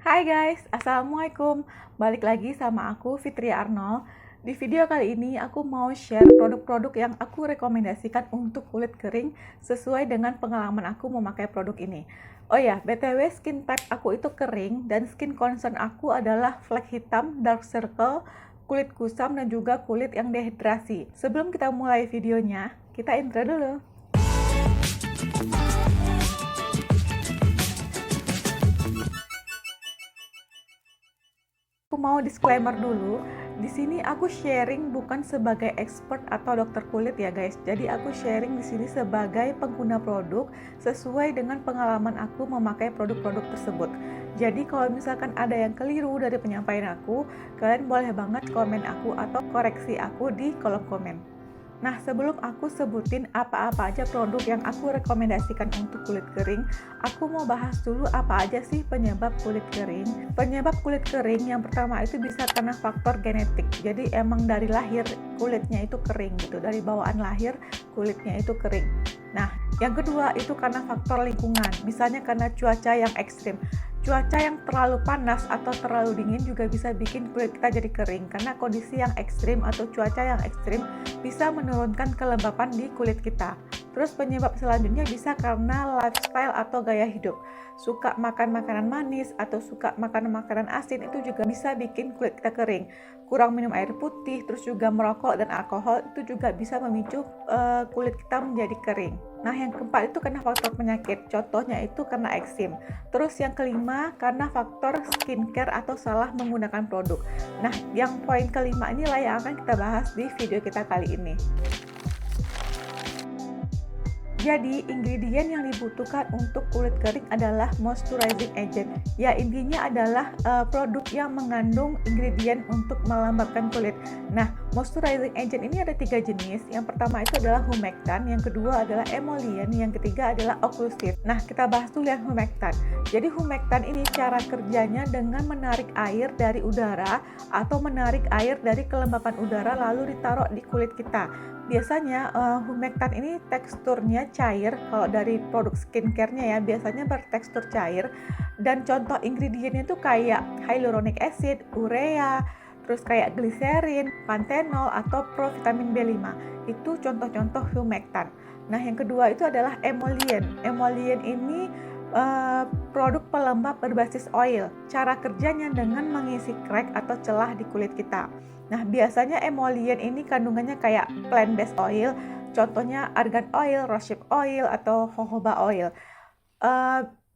Hai guys, Assalamualaikum. Balik lagi sama aku Fitri Arnold. Di video kali ini aku mau share produk-produk yang aku rekomendasikan untuk kulit kering sesuai dengan pengalaman aku memakai produk ini. Oh ya, BTW skin type aku itu kering dan skin concern aku adalah flek hitam, dark circle, kulit kusam dan juga kulit yang dehidrasi. Sebelum kita mulai videonya, kita intro dulu. Aku mau disclaimer dulu. Di sini aku sharing bukan sebagai expert atau dokter kulit ya guys. Jadi aku sharing di sini sebagai pengguna produk sesuai dengan pengalaman aku memakai produk-produk tersebut. Jadi kalau misalkan ada yang keliru dari penyampaian aku, kalian boleh banget komen aku atau koreksi aku di kolom komen. Nah, sebelum aku sebutin apa-apa aja produk yang aku rekomendasikan untuk kulit kering, aku mau bahas dulu apa aja sih penyebab kulit kering. Penyebab kulit kering yang pertama itu bisa karena faktor genetik. Jadi emang dari lahir kulitnya itu kering gitu, dari bawaan lahir kulitnya itu kering. Nah, yang kedua itu karena faktor lingkungan, misalnya karena cuaca yang ekstrim. Cuaca yang terlalu panas atau terlalu dingin juga bisa bikin kulit kita jadi kering karena kondisi yang ekstrim atau cuaca yang ekstrim bisa menurunkan kelembapan di kulit kita. Terus penyebab selanjutnya bisa karena lifestyle atau gaya hidup. Suka makan makanan manis atau suka makan makanan asin itu juga bisa bikin kulit kita kering. Kurang minum air putih, terus juga merokok dan alkohol itu juga bisa memicu kulit kita menjadi kering. Nah, yang keempat itu karena faktor penyakit, contohnya itu karena eksim. Terus yang kelima karena faktor skincare atau salah menggunakan produk. Nah, yang poin kelima inilah yang akan kita bahas di video kita kali ini. Jadi, ingredient yang dibutuhkan untuk kulit kering adalah moisturizing agent. Ya, intinya adalah produk yang mengandung ingredient untuk melembabkan kulit. Nah, moisturizing agent ini ada 3 jenis. Yang pertama itu adalah humectant, yang kedua adalah emollient, yang ketiga adalah occlusive. Nah, kita bahas dulu yang humectant. Jadi, humectant ini cara kerjanya dengan menarik air dari udara atau menarik air dari kelembapan udara lalu ditaruh di kulit kita. Biasanya humectant ini teksturnya cair. Kalau dari produk skincare-nya ya biasanya bertekstur cair, dan contoh ingredientnya itu kayak hyaluronic acid, urea, terus kayak glycerin, panthenol atau provitamin B5. Itu contoh-contoh humectant. Nah, yang kedua itu adalah emollient. Emollient ini produk pelembab berbasis oil. Cara kerjanya dengan mengisi crack atau celah di kulit kita. Nah, biasanya emollient ini kandungannya kayak plant-based oil, contohnya argan oil, rosehip oil, atau jojoba oil.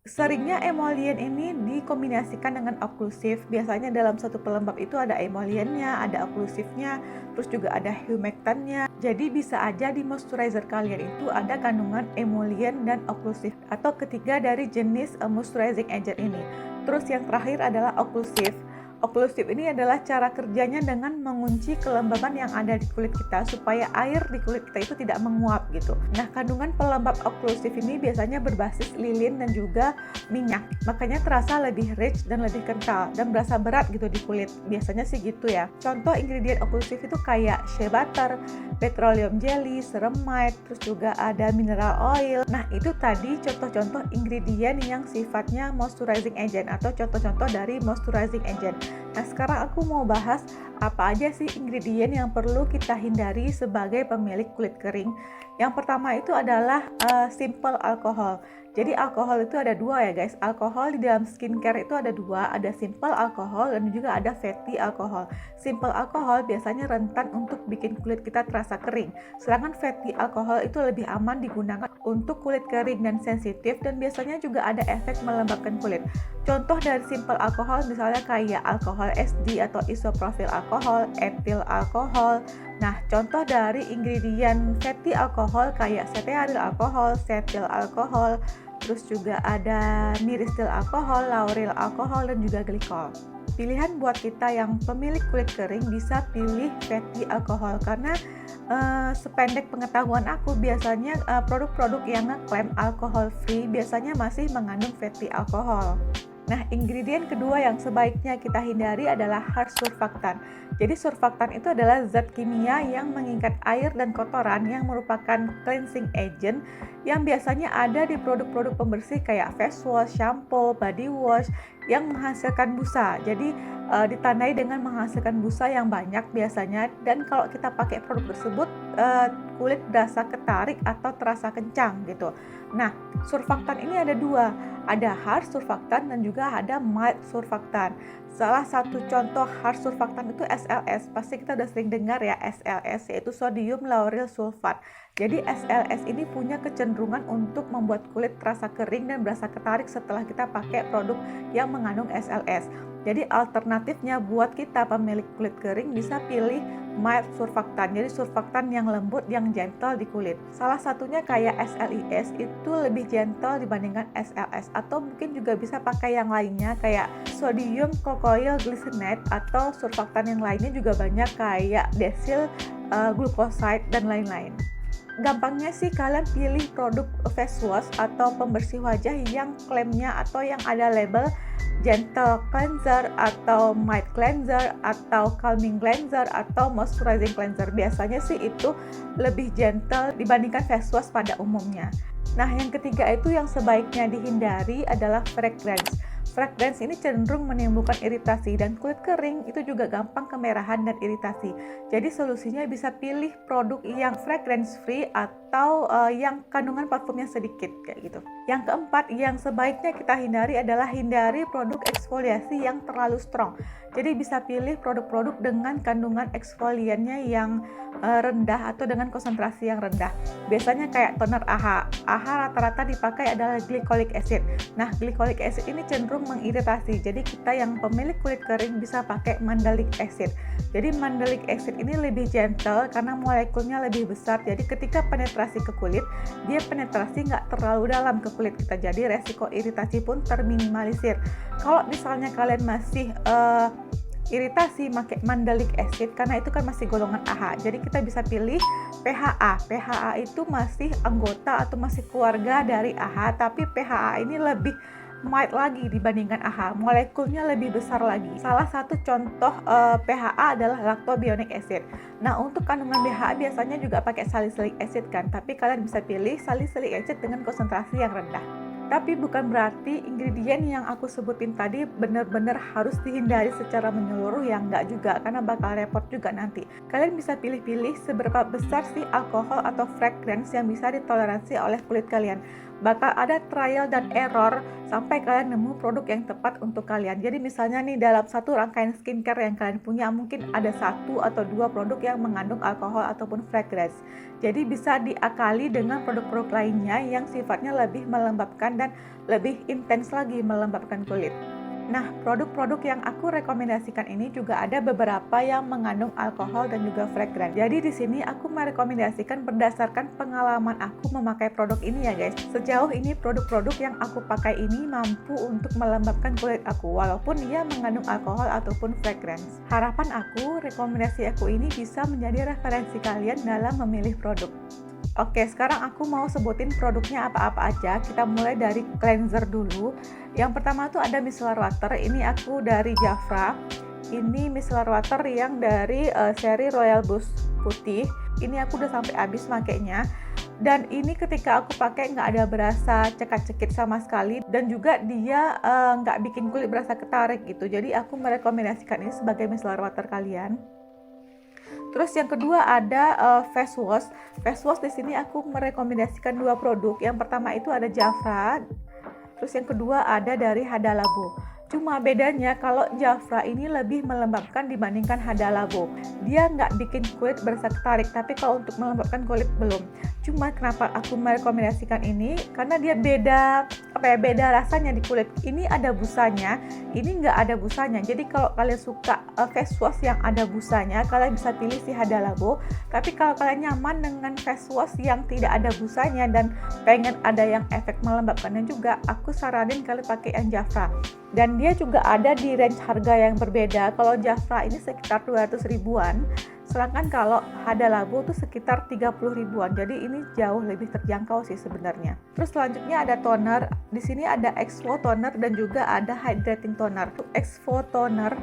Seringnya emollient ini dikombinasikan dengan occlusive. Biasanya dalam satu pelembab itu ada emollientnya, ada occlusivenya, terus juga ada humectantnya. Jadi bisa aja di moisturizer kalian itu ada kandungan emollient dan occlusive atau ketiga dari jenis moisturizing agent ini. Terus yang terakhir adalah occlusive. Occlusive ini adalah cara kerjanya dengan mengunci kelembaban yang ada di kulit kita supaya air di kulit kita itu tidak menguap gitu. Nah, kandungan pelembab occlusive ini biasanya berbasis lilin dan juga minyak. Makanya terasa lebih rich dan lebih kental dan berasa berat gitu di kulit. Biasanya sih gitu ya. Contoh ingredient occlusive itu kayak shea butter, petroleum jelly, ceramide, terus juga ada mineral oil. Nah, itu tadi contoh-contoh ingredient yang sifatnya moisturizing agent atau contoh-contoh dari moisturizing agent. Nah, sekarang aku mau bahas apa aja sih ingredient yang perlu kita hindari sebagai pemilik kulit kering. Yang pertama itu adalah simple alcohol. Jadi alkohol itu ada dua ya guys. Alkohol di dalam skincare itu ada dua, ada simple alcohol dan juga ada fatty alcohol. Simple alcohol biasanya rentan untuk bikin kulit kita terasa kering. Sedangkan fatty alcohol itu lebih aman digunakan untuk kulit kering dan sensitif dan biasanya juga ada efek melembabkan kulit. Contoh dari simple alcohol misalnya kayak alkohol SD atau isopropyl alkohol, ethyl alkohol. Nah, contoh dari ingredient fatty alkohol kayak stearyl alkohol, cetyl alkohol, terus juga ada myristyl alkohol, lauryl alkohol, dan juga glikol. Pilihan buat kita yang pemilik kulit kering bisa pilih fatty alkohol karena sependek pengetahuan aku biasanya produk-produk yang ngeklaim alkohol free biasanya masih mengandung fatty alkohol. Nah, ingredient kedua yang sebaiknya kita hindari adalah hard surfactant. Jadi surfactant itu adalah zat kimia yang mengikat air dan kotoran yang merupakan cleansing agent yang biasanya ada di produk-produk pembersih kayak face wash, shampoo, body wash yang menghasilkan busa. Jadi ditandai dengan menghasilkan busa yang banyak biasanya, dan kalau kita pakai produk tersebut kulit berasa ketarik atau terasa kencang gitu. Nah, surfaktan ini ada dua, ada hard surfaktan dan juga ada mild surfaktan. Salah satu contoh hard surfaktan itu SLS, pasti kita udah sering dengar ya SLS, yaitu sodium lauryl sulfat. Jadi SLS ini punya kecenderungan untuk membuat kulit terasa kering dan berasa ketarik setelah kita pakai produk yang mengandung SLS. Jadi alternatifnya buat kita pemilik kulit kering bisa pilih mild surfaktan. Jadi surfaktan yang lembut, yang gentle di kulit. Salah satunya kayak SLIS itu lebih gentle dibandingkan SLS, atau mungkin juga bisa pakai yang lainnya kayak sodium cocoyl glycinate, atau surfaktan yang lainnya juga banyak kayak desil glucoside dan lain-lain. Gampangnya sih kalian pilih produk face wash atau pembersih wajah yang klaimnya atau yang ada label gentle cleanser atau mild cleanser atau calming cleanser atau moisturizing cleanser. Biasanya sih itu lebih gentle dibandingkan face wash pada umumnya. Nah, yang ketiga itu yang sebaiknya dihindari adalah fragrance. Fragrance ini cenderung menimbulkan iritasi, dan kulit kering itu juga gampang kemerahan dan iritasi. Jadi solusinya bisa pilih produk yang fragrance free atau yang kandungan parfumnya sedikit kayak gitu. Yang keempat yang sebaiknya kita hindari adalah hindari produk eksfoliasi yang terlalu strong. Jadi bisa pilih produk-produk dengan kandungan eksfoliannya yang rendah atau dengan konsentrasi yang rendah. Biasanya kayak toner AHA. AHA rata-rata dipakai adalah glycolic acid. Nah, glycolic acid ini cenderung mengiritasi. Jadi kita yang pemilik kulit kering bisa pakai mandelic acid. Jadi mandelic acid ini lebih gentle karena molekulnya lebih besar. Jadi ketika penetrasi ke kulit, dia penetrasi nggak terlalu dalam ke kulit kita. Jadi resiko iritasi pun terminimalisir. Kalau misalnya kalian masih iritasi pakai mandelic acid, karena itu kan masih golongan AHA, jadi kita bisa pilih PHA. PHA itu masih anggota atau masih keluarga dari AHA, tapi PHA ini lebih mild lagi dibandingkan AHA, molekulnya lebih besar lagi. Salah satu contoh PHA adalah lactobionic acid. Nah, untuk kandungan BHA biasanya juga pakai salicylic acid kan, tapi kalian bisa pilih salicylic acid dengan konsentrasi yang rendah. Tapi bukan berarti ingredient yang aku sebutin tadi benar-benar harus dihindari secara menyeluruh, yang enggak juga, karena bakal repot juga nanti. Kalian bisa pilih-pilih seberapa besar sih alkohol atau fragrance yang bisa ditoleransi oleh kulit kalian. Bakal ada trial dan error sampai kalian nemu produk yang tepat untuk kalian. Jadi misalnya nih, dalam satu rangkaian skincare yang kalian punya mungkin ada 1 atau 2 produk yang mengandung alkohol ataupun fragrance. Jadi bisa diakali dengan produk-produk lainnya yang sifatnya lebih melembabkan dan lebih intens lagi melembabkan kulit. Nah, produk-produk yang aku rekomendasikan ini juga ada beberapa yang mengandung alkohol dan juga fragrance. Jadi di sini aku merekomendasikan berdasarkan pengalaman aku memakai produk ini ya guys. Sejauh ini produk-produk yang aku pakai ini mampu untuk melembabkan kulit aku walaupun dia mengandung alkohol ataupun fragrance. Harapan aku, rekomendasi aku ini bisa menjadi referensi kalian dalam memilih produk. Oke, sekarang aku mau sebutin produknya apa-apa aja. Kita mulai dari cleanser dulu. Yang pertama tuh ada micellar water. Ini aku dari Jafra. Ini micellar water yang dari seri Royal Boost putih. Ini aku udah sampai habis makainya. Dan ini ketika aku pakai nggak ada berasa cekat-cekit sama sekali. Dan juga dia nggak bikin kulit berasa ketarik gitu. Jadi aku merekomendasikan ini sebagai micellar water kalian. Terus yang kedua ada face wash. Face wash di sini aku merekomendasikan 2 produk. Yang pertama itu ada Jafra. Terus yang kedua ada dari Hada Labo. Cuma bedanya kalau Jafra ini lebih melembabkan dibandingkan Hada Labo. Dia nggak bikin kulit berasa ketarik, tapi kalau untuk melembabkan kulit belum. Cuma kenapa aku merekomendasikan ini? Karena dia beda rasanya di kulit. Ini ada busanya, ini nggak ada busanya. Jadi kalau kalian suka face wash yang ada busanya, kalian bisa pilih si Hada Labo. Tapi kalau kalian nyaman dengan face wash yang tidak ada busanya dan pengen ada yang efek melembabkannya juga, aku saranin kalian pakai yang Jafra. Dan dia juga ada di range harga yang berbeda. Kalau Jafra ini sekitar 200 ribuan, sedangkan kalau Hada Labo tuh sekitar 30 ribuan. Jadi ini jauh lebih terjangkau sih sebenarnya. Terus selanjutnya ada toner. Di sini ada Exfo toner dan juga ada hydrating toner. Exfo toner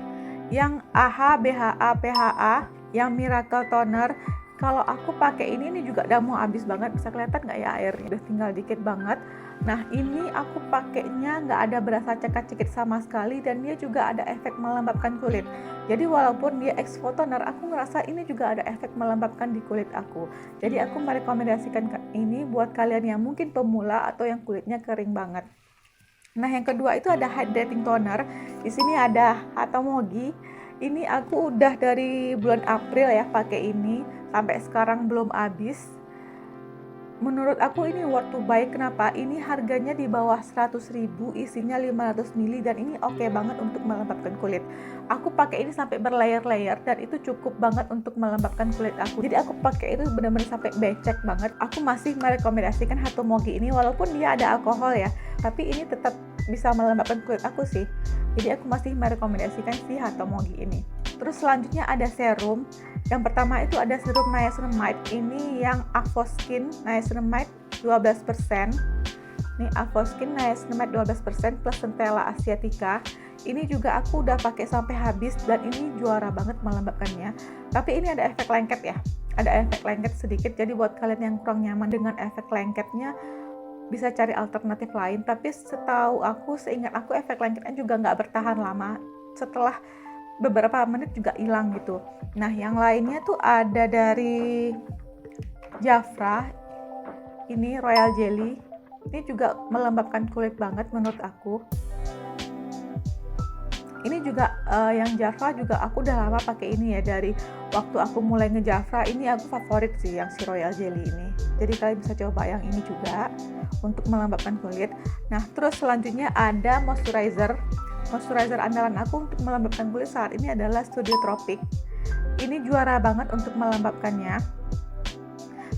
yang AHA, BHA, PHA, yang Miracle toner. Kalau aku pakai ini juga udah mau habis banget. Bisa kelihatan nggak ya airnya? Udah tinggal dikit banget. Nah ini aku pakainya nggak ada berasa cekak-cekik sama sekali, dan dia juga ada efek melembabkan kulit. Jadi walaupun dia exfoliator toner, aku ngerasa ini juga ada efek melembabkan di kulit aku. Jadi aku merekomendasikan ini buat kalian yang mungkin pemula atau yang kulitnya kering banget. Nah yang kedua itu ada hydrating toner. Di sini ada Hatamogi. Ini aku udah dari bulan April ya pakai ini, sampai sekarang belum habis. Menurut aku ini worth to buy. Kenapa? Ini harganya di bawah 100.000, isinya 500 ml, dan ini oke banget untuk melembabkan kulit. Aku pakai ini sampai berlayer-layer, dan itu cukup banget untuk melembabkan kulit aku. Jadi aku pakai itu benar-benar sampai becek banget. Aku masih merekomendasikan Hatamogi ini, walaupun dia ada alkohol ya, tapi ini tetap bisa melembabkan kulit aku sih. Jadi aku masih merekomendasikan si Hatamogi ini. Terus selanjutnya ada serum. Yang pertama itu ada serum niacinamide. Ini yang Avoskin niacinamide 12%. Ini Avoskin niacinamide 12% plus Centella asiatica. Ini juga aku udah pakai sampai habis, dan ini juara banget melembabkannya. Tapi ini ada efek lengket ya. Ada efek lengket sedikit. Jadi buat kalian yang kurang nyaman dengan efek lengketnya, bisa cari alternatif lain. Tapi seingat aku efek lengketnya juga nggak bertahan lama. Setelah beberapa menit juga hilang gitu. Nah yang lainnya tuh ada dari Jafra, ini Royal Jelly. Ini juga melembabkan kulit banget menurut aku. Ini juga yang Jafra juga aku udah lama pakai ini ya, dari waktu aku mulai nge-Jafra. Ini aku favorit sih yang si Royal Jelly ini. Jadi kalian bisa coba yang ini juga untuk melembabkan kulit. Nah terus selanjutnya ada moisturizer andalan aku untuk melembabkan kulit saat ini adalah Studio Tropic. Ini juara banget untuk melembabkannya.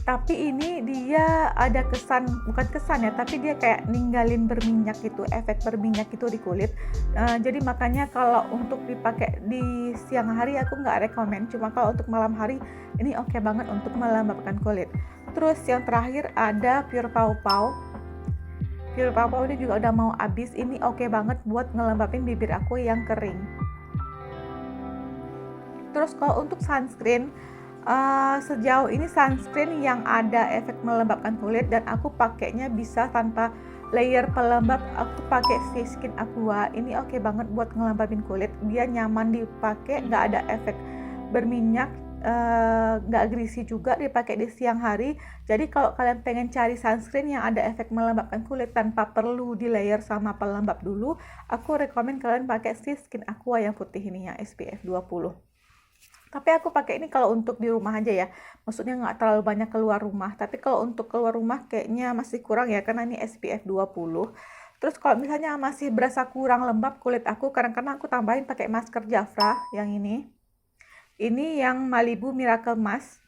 Tapi ini dia ada bukan kesan ya, tapi dia kayak ninggalin berminyak gitu, efek berminyak itu di kulit. Jadi makanya kalau untuk dipakai di siang hari aku nggak rekomen. Cuma kalau untuk malam hari ini oke banget untuk melembabkan kulit. Terus yang terakhir ada Pure Pau Pau. Pure Pau Pau ini juga udah mau habis. Ini oke banget buat ngelembabin bibir aku yang kering. Terus kalau untuk sunscreen, sejauh ini sunscreen yang ada efek melembabkan kulit dan aku pakainya bisa tanpa layer pelembab. Aku pakai si Skin Aqua. Ini oke banget buat ngelembabin kulit. Dia nyaman dipakai, nggak ada efek berminyak, nggak greasy juga, dipakai di siang hari. Jadi kalau kalian pengen cari sunscreen yang ada efek melembabkan kulit tanpa perlu di layer sama pelembab dulu, aku rekomen kalian pakai si Skin Aqua yang putih ini, yang SPF 20. Tapi aku pakai ini kalau untuk di rumah aja ya, maksudnya nggak terlalu banyak keluar rumah. Tapi kalau untuk keluar rumah kayaknya masih kurang ya, karena ini SPF 20. Terus kalau misalnya masih berasa kurang lembab kulit aku, kadang-kadang aku tambahin pakai masker Jafra yang ini. Ini yang Malibu Miracle Mask.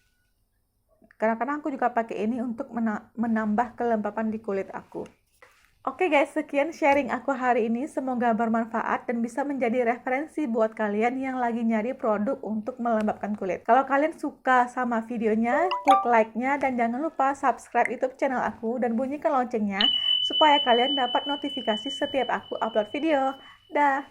Kadang-kadang aku juga pakai ini untuk menambah kelembapan di kulit aku. Oke guys, sekian sharing aku hari ini. Semoga bermanfaat dan bisa menjadi referensi buat kalian yang lagi nyari produk untuk melembabkan kulit. Kalau kalian suka sama videonya, klik like-nya, dan jangan lupa subscribe YouTube channel aku dan bunyikan loncengnya supaya kalian dapat notifikasi setiap aku upload video. Dah!